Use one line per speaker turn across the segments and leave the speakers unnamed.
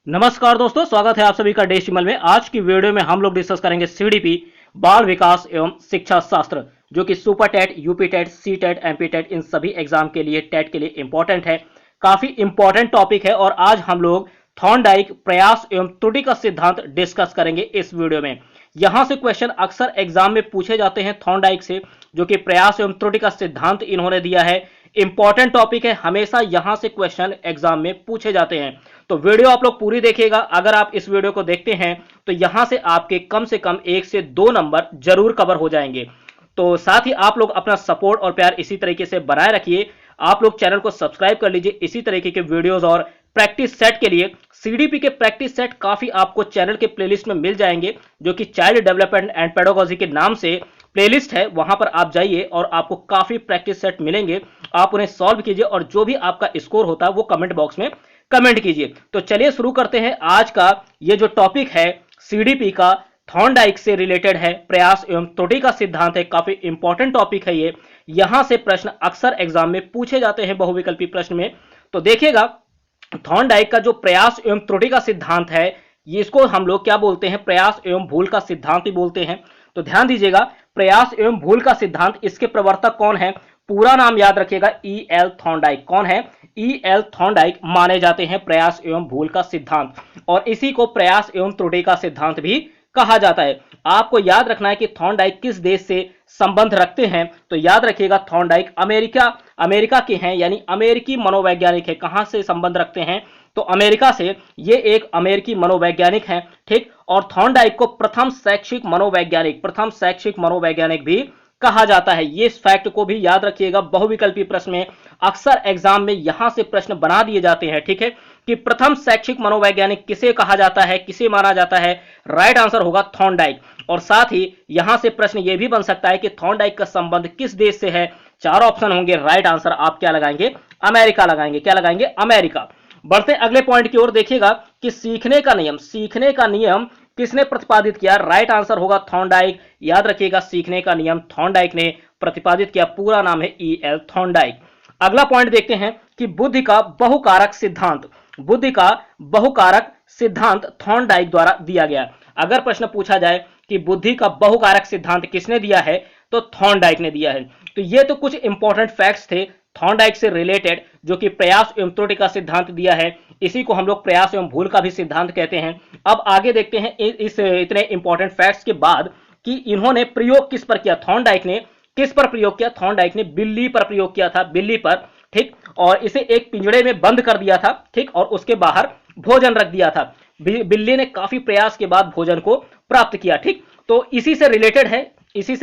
नमस्कार दोस्तों, स्वागत है आप सभी का डेसिमल में। आज की वीडियो में हम लोग डिस्कस करेंगे सीडीपी बाल विकास एवं शिक्षा शास्त्र, जो कि super TET, UP TET, C TET, MP TET इन सभी एग्जाम के लिए, टेट के लिए इंपॉर्टेंट है। काफी इंपॉर्टेंट टॉपिक है और आज हम लोग थॉर्नडाइक प्रयास एवं त्रुटि का सिद्धांत डिस्कस करेंगे इस वीडियो में। यहां से क्वेश्चन अक्सर एग्जाम में पूछे जाते हैं थॉर्नडाइक से, जो कि प्रयास एवं त्रुटि का सिद्धांत इन्होंने दिया है। इंपॉर्टेंट टॉपिक है, हमेशा यहां से क्वेश्चन एग्जाम में पूछे जाते हैं। तो वीडियो आप लोग पूरी देखिएगा। अगर आप इस वीडियो को देखते हैं तो यहां से कम 1 से 2 नंबर जरूर कवर हो जाएंगे। तो साथ ही आप लोग अपना सपोर्ट और प्यार इसी तरीके से बनाए रखिए। आप लोग चैनल को सब्सक्राइब कर लीजिए इसी तरीके के वीडियोस और प्रैक्टिस सेट के लिए। सीडीपी के प्रैक्टिस सेट काफी आपको चैनल के प्लेलिस्ट में मिल जाएंगे, जो कि चाइल्ड डेवलपमेंट एंड पेडागोजी के नाम से प्लेलिस्ट है। वहां पर आप जाइए और आपको काफी प्रैक्टिस सेट मिलेंगे। आप उन्हें सॉल्व कीजिए और जो भी आपका स्कोर होता है वो कमेंट बॉक्स में कमेंट कीजिए। तो चलिए शुरू करते हैं। आज का ये जो टॉपिक है सीडीपी का, थॉर्नडाइक से रिलेटेड है, प्रयास एवं त्रुटि का सिद्धांत है। काफी इंपॉर्टेंट टॉपिक है ये। यहां से प्रश्न अक्सर एग्जाम में पूछे जाते हैं बहुविकल्पी प्रश्न में। तो देखिएगा, थॉर्नडाइक का जो प्रयास एवं त्रुटि का सिद्धांत है, ये इसको हम लोग क्या बोलते हैं, प्रयास एवं भूल का सिद्धांत ही बोलते हैं। तो ध्यान दीजिएगा, प्रयास एवं भूल का सिद्धांत, इसके प्रवर्तक कौन है, पूरा नाम याद रखिएगा, ई एल थॉर्नडाइक। कौन है? ई एल थॉर्नडाइक माने जाते हैं प्रयास एवं भूल का सिद्धांत, और इसी को प्रयास एवं त्रुटि का सिद्धांत भी कहा जाता है। आपको याद रखना है कि थॉर्नडाइक किस देश से संबंध रखते हैं। तो याद रखिएगा, थॉर्नडाइक अमेरिका के हैं, यानी अमेरिकी मनोवैज्ञानिक है। कहां से संबंध रखते हैं? तो अमेरिका से। ये एक अमेरिकी मनोवैज्ञानिक हैं, ठीक। और थॉर्नडाइक को प्रथम शैक्षिक मनोवैज्ञानिक भी कहा जाता है। ये इस फैक्ट को भी याद रखिएगा, बहुविकल्पी प्रश्न में अक्सर एग्जाम में यहां से प्रश्न बना दिए जाते हैं, ठीक है, कि प्रथम शैक्षिक मनोवैज्ञानिक किसे कहा जाता है, किसे माना जाता है। राइट आंसर होगा थॉर्नडाइक। और साथ ही यहां से प्रश्न यह भी बन सकता है कि थॉर्नडाइक का संबंध किस देश से है। 4 ऑप्शन होंगे। राइट आंसर आप क्या लगाएंगे? अमेरिका लगाएंगे। क्या लगाएंगे? अमेरिका। बढ़ते अगले पॉइंट की ओर। देखिएगा कि सीखने का नियम किसने प्रतिपादित किया। राइट आंसर होगा थॉर्नडाइक। याद रखिएगा, सीखने का नियम थॉर्नडाइक ने प्रतिपादित किया। पूरा नाम है ई एल थॉर्नडाइक। अगला पॉइंट देखते हैं कि बुद्धि का बहुकारक सिद्धांत थॉर्नडाइक द्वारा दिया गया। अगर प्रश्न पूछा जाए कि बुद्धि का बहुकारक सिद्धांत किसने दिया है, तो थॉर्नडाइक ने दिया है। तो ये तो कुछ इंपॉर्टेंट फैक्ट्स थे थॉर्नडाइक से रिलेटेड, जो कि प्रयास एवं त्रुटि का सिद्धांत दिया है। इसी को हम लोग प्रयास एवं भूल का भी सिद्धांत कहते हैं। अब आगे देखते हैं इस इतने इंपॉर्टेंट फैक्ट्स के बाद कि इन्होंने प्रयोग किस पर किया। थॉर्नडाइक ने किस पर प्रयोग किया? थॉर्नडाइक ने बिल्ली पर प्रयोग किया था, बिल्ली पर, ठीक। और इसे एक पिंजड़े में बंद कर दिया था, ठीक, और उसके बाहर भोजन रख दिया था। बिल्ली ने काफी प्रयास के बाद भोजन को प्राप्त किया, ठीक। तो इसी से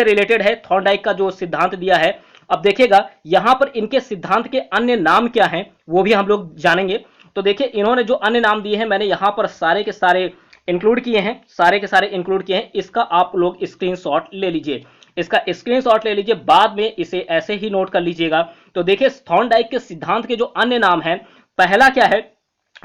रिलेटेड है थॉर्नडाइक का जो सिद्धांत दिया है। अब देखिएगा, यहां पर इनके सिद्धांत के अन्य नाम क्या हैं वो भी हम लोग जानेंगे। तो देखिए, इन्होंने जो अन्य नाम दिए हैं, मैंने यहां पर सारे के सारे इंक्लूड किए हैं। इसका आप लोग स्क्रीनशॉट ले लीजिए, बाद में इसे ऐसे ही नोट कर लीजिएगा। तो देखिए, थॉर्नडाइक के सिद्धांत के जो अन्य नाम हैं, पहला क्या है,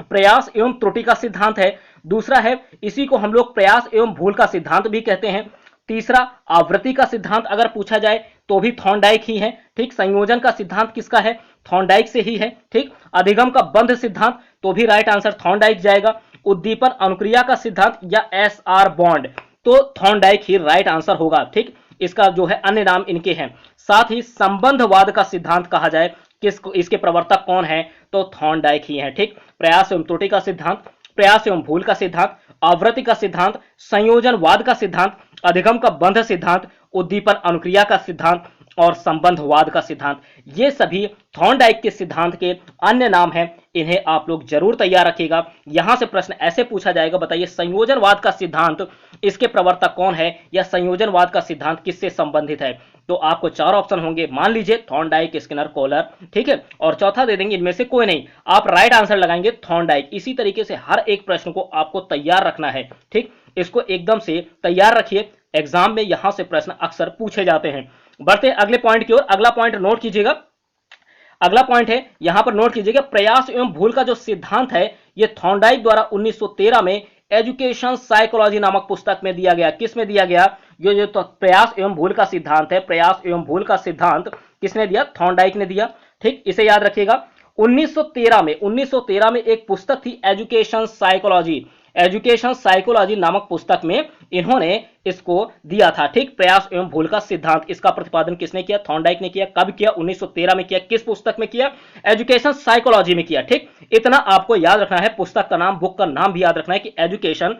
प्रयास एवं त्रुटि का सिद्धांत है। दूसरा है, इसी को हम लोग प्रयास एवं भूल का सिद्धांत भी कहते हैं। तीसरा, आवृत्ति का सिद्धांत अगर पूछा जाए तो भी थॉर्नडाइक ही है, ठीक। संयोजन का सिद्धांत किसका है? थॉर्नडाइक से ही है, ठीक। अधिगम का बंध सिद्धांत, तो भी राइट आंसर थॉर्नडाइक जाएगा। उद्दीपन अनुक्रिया का सिद्धांत या एस आर बॉन्ड, तो थॉर्नडाइक ही राइट आंसर होगा, ठीक। इसका जो है अन्य नाम इनके हैं। साथ ही संबंधवाद का सिद्धांत कहा जाए, किसको, इसके प्रवर्तक कौन है? तो थॉर्नडाइक ही है, ठीक। प्रयास एवं त्रुटि का सिद्धांत, प्रयास एवं भूल का सिद्धांत, आवृत्ति का सिद्धांत, संयोजनवाद का सिद्धांत, अधिगम का बंध सिद्धांत, उद्दीपन अनुक्रिया का सिद्धांत और संबंधवाद का सिद्धांत, ये सभी थॉर्नडाइक के सिद्धांत के अन्य नाम हैं। इन्हें आप लोग जरूर तैयार रखिएगा। यहां से प्रश्न ऐसे पूछा जाएगा, बताइए संयोजनवाद का सिद्धांत, इसके प्रवर्तक कौन है, या संयोजनवाद का सिद्धांत किससे संबंधित है? तो आपको 4 ऑप्शन होंगे। मान लीजिए थॉर्नडाइक, स्किनर, कोहलर, ठीक है, और चौथा दे देंगे इनमें से कोई नहीं। आप राइट आंसर लगाएंगे थॉर्नडाइक। इसी तरीके से हर एक प्रश्न को आपको तैयार रखना है, ठीक। इसको एकदम से तैयार रखिए, एग्जाम में यहां से प्रश्न अक्सर पूछे जाते हैं। बढ़ते अगले पॉइंट की ओर। अगला पॉइंट नोट कीजिएगा, अगला पॉइंट है, यहां पर नोट कीजिएगा, प्रयास एवं भूल का जो सिद्धांत है, यह थॉर्नडाइक द्वारा 1913 में एजुकेशन साइकोलॉजी नामक पुस्तक में दिया गया। किस में दिया गया? ये जो तो प्रयास एवं भूल का सिद्धांत है, प्रयास एवं भूल का सिद्धांत किसने दिया? थॉर्नडाइक ने दिया, ठीक। इसे याद रखिएगा। 1913 में एक पुस्तक थी एजुकेशन साइकोलॉजी नामक पुस्तक में इन्होंने इसको दिया था, ठीक। प्रयास एवं भूल का सिद्धांत, इसका प्रतिपादन किसने किया? थॉर्नडाइक ने किया। कब किया? 1913 में किया। किस पुस्तक में किया? एजुकेशन साइकोलॉजी में किया, ठीक। इतना आपको याद रखना है, पुस्तक का नाम, बुक का नाम भी याद रखना है कि एजुकेशन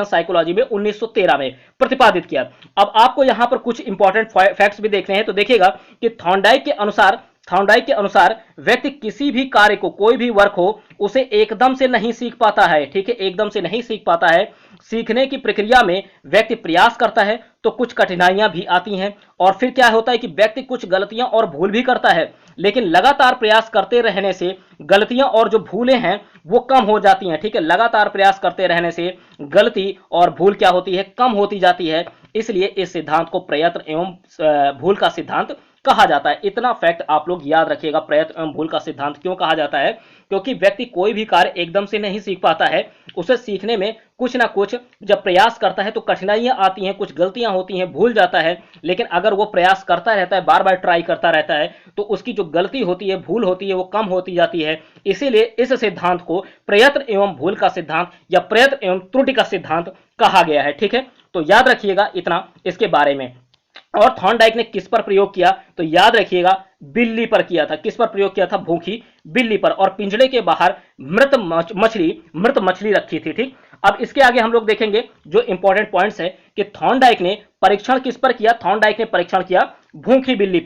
साइकोलॉजी में 1913 में प्रतिपादित किया। अब आपको यहां पर कुछ इंपॉर्टेंट फैक्ट्स भी देखने हैं, तो देखिएगा कि थॉर्नडाइक के अनुसार व्यक्ति किसी भी कार्य को, कोई भी वर्क हो, उसे एकदम से नहीं सीख पाता है, ठीक है, एकदम से नहीं सीख पाता है। सीखने की प्रक्रिया में व्यक्ति प्रयास करता है तो कुछ कठिनाइयां भी आती हैं, और फिर क्या होता है कि व्यक्ति कुछ गलतियां और भूल भी करता है, लेकिन लगातार प्रयास करते रहने से गलतियां और जो भूलें हैं वो कम हो जाती हैं, ठीक है। लगातार प्रयास करते रहने से गलती और भूल क्या होती है? कम होती जाती है। इसलिए इस सिद्धांत को प्रयत्न एवं भूल का सिद्धांत कहा जाता है। इतना फैक्ट आप लोग याद रखिएगा। प्रयत्न एवं भूल का सिद्धांत क्यों कहा जाता है? क्योंकि व्यक्ति कोई भी कार्य एकदम से नहीं सीख पाता है, उसे सीखने में कुछ ना कुछ जब प्रयास करता है तो कठिनाइयां आती हैं, कुछ गलतियां होती हैं, भूल जाता है, लेकिन अगर वो प्रयास करता रहता है, बार बार ट्राई करता रहता है, तो उसकी जो गलती होती है, भूल होती है, वो कम होती जाती है। इसीलिए इस सिद्धांत को प्रयत्न एवं भूल का सिद्धांत या प्रयत्न एवं त्रुटि का सिद्धांत कहा गया है, ठीक है। तो याद रखिएगा इतना इसके बारे में। और थॉर्नडाइक ने किस पर प्रयोग किया? तो याद रखिएगा बिल्ली पर किया था। किस पर प्रयोग किया था? भूखी बिल्ली पर, और पिंजड़े के बाहर मृत मछली रखी थी, ठीक। अब इसके आगे हम लोग देखेंगे जो इंपॉर्टेंट पॉइंट्स है कि थॉर्नडाइक ने परीक्षण किस पर किया? थॉर्नडाइक ने परीक्षण किया भूखी बिल्ली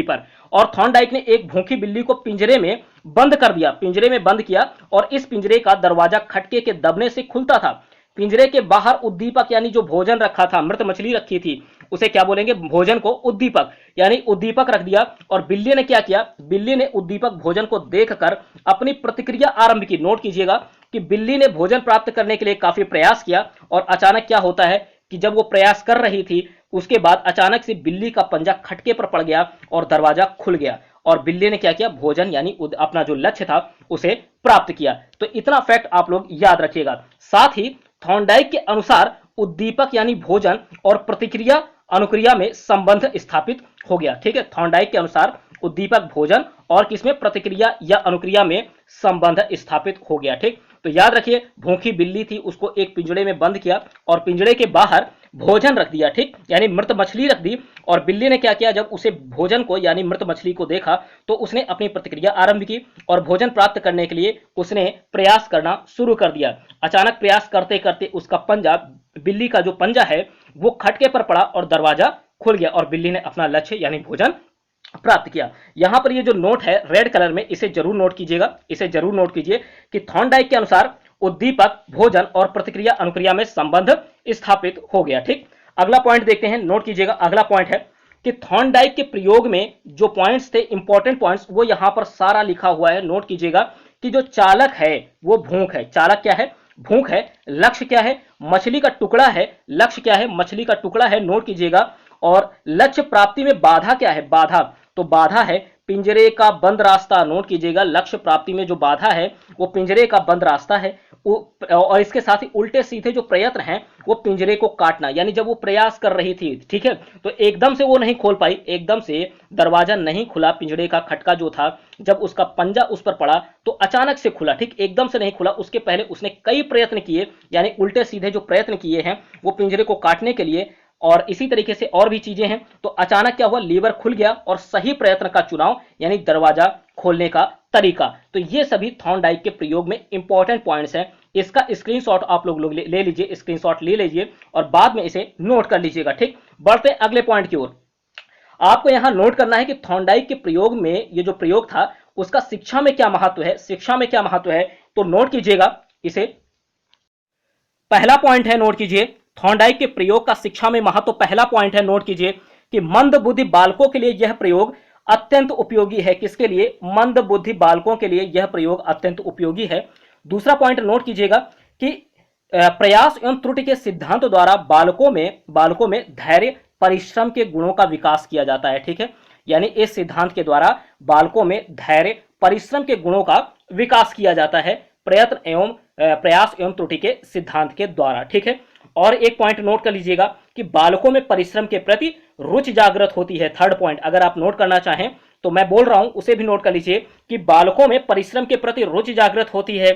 पर। और थॉर्नडाइक ने एक भूखी बिल्ली को पिंजरे में बंद किया, और इस पिंजरे का दरवाजा खटके के दबने से खुलता था। पिंजरे के बाहर उद्दीपक यानी जो भोजन रखा था, मृत मछली रखी थी, उसे क्या बोलेंगे? भोजन को उद्दीपक, यानी उद्दीपक रख दिया। और बिल्ली ने क्या किया? बिल्ली ने उद्दीपक भोजन को देखकर अपनी प्रतिक्रिया आरंभ की। नोट कीजिएगा कि बिल्ली ने भोजन प्राप्त करने के लिए काफी प्रयास किया, और अचानक क्या होता है कि जब वो प्रयास कर रही थी, उसके बाद अचानक से बिल्ली का पंजा खटके पर पड़ गया और दरवाजा खुल गया, और बिल्ली ने क्या किया? भोजन यानी अपना जो लक्ष्य था उसे प्राप्त किया। तो इतना फैक्ट आप लोग याद रखिएगा। साथ ही थॉर्नडाइक के अनुसार उद्दीपक यानी भोजन और प्रतिक्रिया अनुक्रिया में संबंध स्थापित हो गया, ठीक है। थॉर्नडाइक के अनुसार उद्दीपक भोजन और किसमें? प्रतिक्रिया या अनुक्रिया में संबंध स्थापित हो गया, ठीक। तो याद रखिए, भूखी बिल्ली थी, उसको एक पिंजड़े में बंद किया और पिंजड़े के बाहर भोजन रख दिया, ठीक, यानी मृत मछली रख दी। और बिल्ली ने क्या किया? जब उसे भोजन को यानी मृत मछली को देखा तो उसने अपनी प्रतिक्रिया आरंभ की और भोजन प्राप्त करने के लिए उसने प्रयास करना शुरू कर दिया। अचानक प्रयास करते करते उसका पंजा, बिल्ली का जो पंजा है, वो खटके पर पड़ा और दरवाजा खुल गया, और बिल्ली ने अपना लक्ष्य यानी भोजन प्राप्त किया। यहां पर ये जो नोट है रेड कलर में, इसे जरूर नोट कीजिए कि थॉर्नडाइक के अनुसार उद्दीपक भोजन और प्रतिक्रिया अनुक्रिया में संबंध स्थापित हो गया, ठीक। अगला पॉइंट देखते हैं, नोट कीजिएगा। अगला पॉइंट है कि थॉर्नडाइक के प्रयोग में जो पॉइंट्स थे, इंपॉर्टेंट पॉइंट्स, वो यहां पर सारा लिखा हुआ है। नोट कीजिएगा कि जो चालक है वो भूख है। चालक क्या है? भूख है। लक्ष्य क्या है? मछली का टुकड़ा है। लक्ष्य क्या है? मछली का टुकड़ा है। नोट कीजिएगा। और लक्ष्य प्राप्ति में बाधा क्या है? बाधा, तो बाधा है पिंजरे का बंद रास्ता। नोट कीजिएगा, लक्ष्य प्राप्ति में जो बाधा है वो पिंजरे का बंद रास्ता है। और इसके साथ ही उल्टे सीधे जो प्रयत्न हैं वो पिंजरे को काटना, यानी जब वो प्रयास कर रही थी, ठीक है, तो एकदम से वो नहीं खोल पाई, एकदम से दरवाजा नहीं खुला। पिंजरे का खटका जो था, जब उसका पंजा उस पर पड़ा तो अचानक से खुला, ठीक, एकदम से नहीं खुला। उसके पहले उसने कई प्रयत्न किए, यानी उल्टे सीधे जो प्रयत्न किए हैं वो पिंजरे को काटने के लिए, और इसी तरीके से और भी चीजें हैं। तो अचानक क्या हुआ? लीवर खुल गया और सही प्रयत्न का चुनाव, यानी दरवाजा खोलने का तरीका। तो ये सभी थॉर्नडाइक के प्रयोग में इंपॉर्टेंट पॉइंट्स हैं। इसका स्क्रीनशॉट आप लोग ले लीजिए, स्क्रीनशॉट ले लीजिए और बाद में इसे नोट कर लीजिएगा, ठीक। बढ़ते हैं अगले पॉइंट की ओर। आपको यहां नोट करना है कि थॉर्नडाइक के प्रयोग में, ये जो प्रयोग था उसका शिक्षा में क्या महत्व है, शिक्षा में क्या महत्व है, तो नोट कीजिएगा इसे। पहला पॉइंट है, नोट कीजिए, थॉर्नडाइक के प्रयोग का शिक्षा में महत्व। पहला पॉइंट है, नोट कीजिए कि मंद बुद्धि बालकों के लिए यह प्रयोग अत्यंत उपयोगी है। किसके लिए? मंद बुद्धि बालकों के लिए यह प्रयोग अत्यंत उपयोगी है। दूसरा पॉइंट नोट कीजिएगा कि प्रयास एवं त्रुटि के सिद्धांत द्वारा बालकों में धैर्य परिश्रम के गुणों का विकास किया जाता है, ठीक है, यानी इस सिद्धांत के द्वारा बालकों में धैर्य परिश्रम के गुणों का विकास किया जाता है प्रयास एवं त्रुटि के सिद्धांत के द्वारा, ठीक है। और एक पॉइंट नोट कर लीजिएगा कि बालकों में परिश्रम के प्रति रुचि जागृत होती है। थर्ड पॉइंट अगर आप नोट करना चाहें तो मैं बोल रहा हूं उसे भी नोट कर लीजिए कि बालकों में परिश्रम के प्रति रुचि जागृत होती है,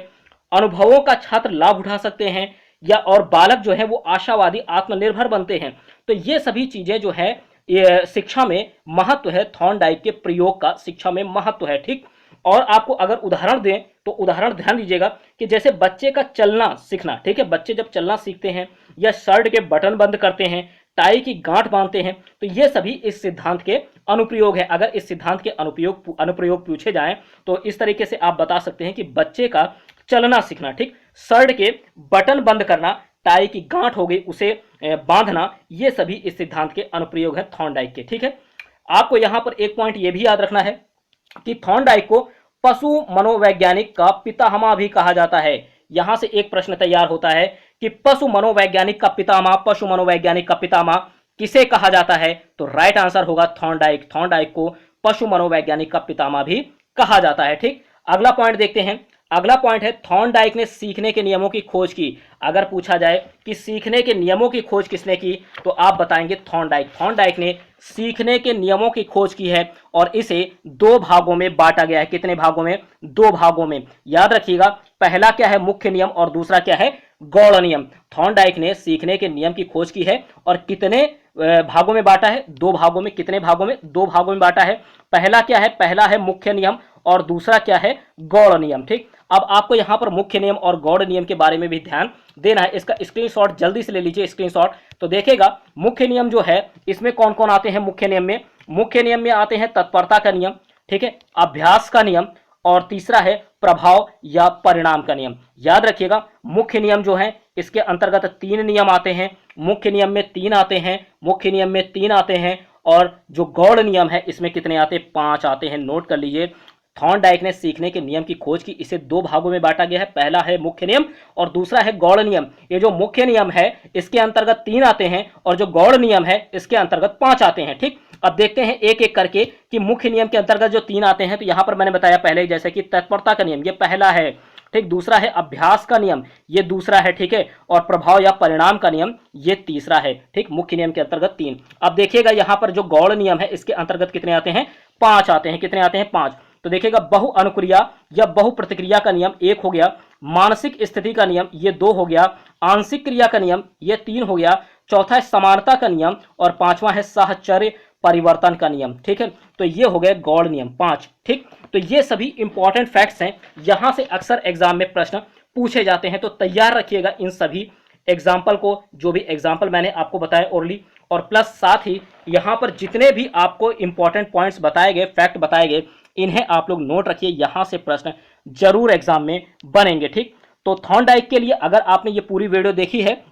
अनुभवों का छात्र लाभ उठा सकते हैं, या और बालक जो है वो आशावादी आत्मनिर्भर बनते हैं। तो ये सभी चीजें जो है ये शिक्षा में महत्व है, थॉर्नडाइक के प्रयोग का शिक्षा में महत्व है। ठीक, और आपको अगर उदाहरण दें तो उदाहरण ध्यान दीजिएगा कि जैसे बच्चे का चलना सीखना, ठीक है, बच्चे जब चलना सीखते हैं या शर्ट के बटन बंद करते हैं, टाई की गांठ बांधते हैं, तो ये सभी इस सिद्धांत के अनुप्रयोग है। अगर इस सिद्धांत के अनुप्रयोग पूछे जाएं तो इस तरीके से आप बता सकते हैं कि बच्चे का चलना सीखना, ठीक, शर्ट के बटन बंद करना, टाई की गांठ हो गई उसे बांधना, ये सभी इस सिद्धांत के अनुप्रयोग है थॉर्नडाइक के। ठीक है, आपको यहां पर एक पॉइंट यह भी याद रखना है कि थॉर्नडाइक को पशु मनोवैज्ञानिक का पितामह भी कहा जाता है। यहां से एक प्रश्न तैयार होता है कि पशु मनोवैज्ञानिक का पितामह, पशु मनोवैज्ञानिक का पितामह किसे कहा जाता है? तो राइट आंसर होगा थॉर्नडाइक। थॉर्नडाइक को पशु मनोवैज्ञानिक का पितामह भी कहा जाता है। ठीक, अगला पॉइंट देखते हैं। अगला पॉइंट है थॉर्नडाइक ने सीखने के नियमों की खोज की। अगर पूछा जाए कि सीखने के नियमों की खोज किसने की, तो आप बताएंगे थॉर्नडाइक। थॉर्नडाइक ने सीखने के नियमों की खोज की है और इसे दो भागों में बांटा गया है। कितने भागों में? दो भागों में। याद रखिएगा, पहला क्या है? मुख्य नियम, और दूसरा क्या है? गौड़ नियम। थॉर्नडाइक ने सीखने के नियम की खोज की है और कितने भागों में बांटा है? दो भागों में। कितने भागों में? दो भागों में बांटा है। पहला क्या है? पहला है मुख्य नियम और दूसरा क्या है? गौड़ नियम। ठीक, अब आपको यहां पर मुख्य नियम और गौड़ नियम के बारे में भी ध्यान देना है। इसका स्क्रीनशॉट जल्दी से ले लीजिए, स्क्रीनशॉट। तो देखिएगा मुख्य नियम जो है इसमें कौन कौन आते हैं मुख्य नियम में? मुख्य नियम में आते हैं तत्परता का नियम, ठीक है, अभ्यास का नियम, और तीसरा है प्रभाव या परिणाम का नियम। याद रखिएगा, मुख्य नियम जो है इसके अंतर्गत 3 नियम आते हैं। मुख्य नियम में 3 आते हैं, मुख्य नियम में 3 आते हैं, और जो गौड़ नियम है इसमें कितने आते हैं? 5 आते हैं। नोट कर लीजिए, थॉर्नडाइक ने सीखने के नियम की खोज की, इसे दो भागों में बांटा गया है। पहला है मुख्य नियम और दूसरा है गौड़ नियम। ये जो मुख्य नियम है इसके अंतर्गत 3 आते हैं और जो गौड़ नियम है इसके अंतर्गत 5 आते हैं। ठीक, अब देखते हैं एक एक करके कि मुख्य नियम के अंतर्गत जो 3 आते हैं, तो यहां पर मैंने बताया पहले जैसे कि तत्परता का नियम, ये पहला है, ठीक, दूसरा है अभ्यास का नियम, ये दूसरा है, ठीक है, और प्रभाव या परिणाम का नियम ये तीसरा है। ठीक, मुख्य नियम के अंतर्गत 3। अब देखिएगा यहां पर जो गौड़ नियम है इसके अंतर्गत कितने आते हैं? 5 आते हैं। कितने आते हैं? 5। तो देखिएगा बहु अनुक्रिया या बहु प्रतिक्रिया का नियम 1 हो गया, मानसिक स्थिति का नियम ये 2 हो गया, आंशिक क्रिया का नियम ये 3 हो गया, चौथा है समानता का नियम, और पांचवा है साहचर्य परिवर्तन का नियम। ठीक है, तो ये हो गए गौड़ नियम 5। ठीक, तो ये सभी इंपॉर्टेंट फैक्ट्स हैं, यहां से अक्सर एग्जाम में प्रश्न पूछे जाते हैं, तो तैयार रखिएगा इन सभी एग्जाम्पल को, जो भी एग्जाम्पल मैंने आपको बताए ओरली, और प्लस साथ ही यहां पर जितने भी आपको इंपॉर्टेंट पॉइंट्स बताए गए, फैक्ट बताए गए, इन्हें आप लोग नोट रखिए, यहां से प्रश्न जरूर एग्जाम में बनेंगे। ठीक, तो थॉर्नडाइक के लिए अगर आपने ये पूरी वीडियो देखी है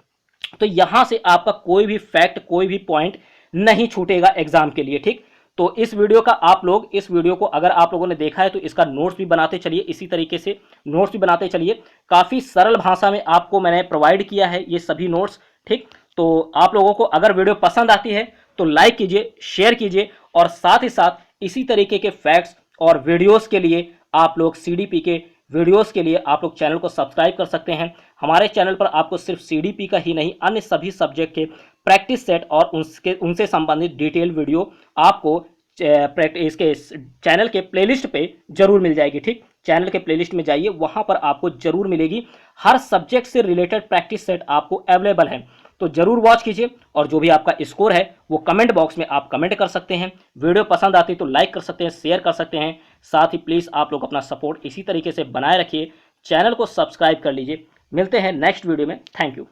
तो यहां से आपका कोई भी फैक्ट, कोई भी पॉइंट नहीं छूटेगा एग्जाम के लिए। ठीक, तो इस वीडियो का आप लोग, इस वीडियो को अगर आप लोगों ने देखा है तो इसका नोट्स भी बनाते चलिए, इसी तरीके से नोट्स भी बनाते चलिए। काफी सरल भाषा में आपको मैंने प्रोवाइड किया है ये सभी नोट्स। ठीक, तो आप लोगों को अगर वीडियो पसंद आती है तो लाइक कीजिए, शेयर कीजिए, और साथ ही साथ इसी तरीके के फैक्ट्स और वीडियोस के लिए आप लोग सीडीपी के वीडियोस के लिए आप लोग चैनल को सब्सक्राइब कर सकते हैं। हमारे चैनल पर आपको सिर्फ सीडीपी का ही नहीं, अन्य सभी सब्जेक्ट के प्रैक्टिस सेट और उनसे संबंधित डिटेल वीडियो आपको इसके चैनल के प्लेलिस्ट पे जरूर मिल जाएगी। ठीक, चैनल के प्लेलिस्ट में जाइए, वहां पर आपको जरूर मिलेगी। हर सब्जेक्ट से रिलेटेड प्रैक्टिस सेट आपको अवेलेबल है, तो जरूर वॉच कीजिए। और जो भी आपका स्कोर है वो कमेंट बॉक्स में आप कमेंट कर सकते हैं। वीडियो पसंद आती तो लाइक कर सकते हैं, शेयर कर सकते हैं। साथ ही प्लीज़ आप लोग अपना सपोर्ट इसी तरीके से बनाए रखिए, चैनल को सब्सक्राइब कर लीजिए। मिलते हैं नेक्स्ट वीडियो में। Thank you.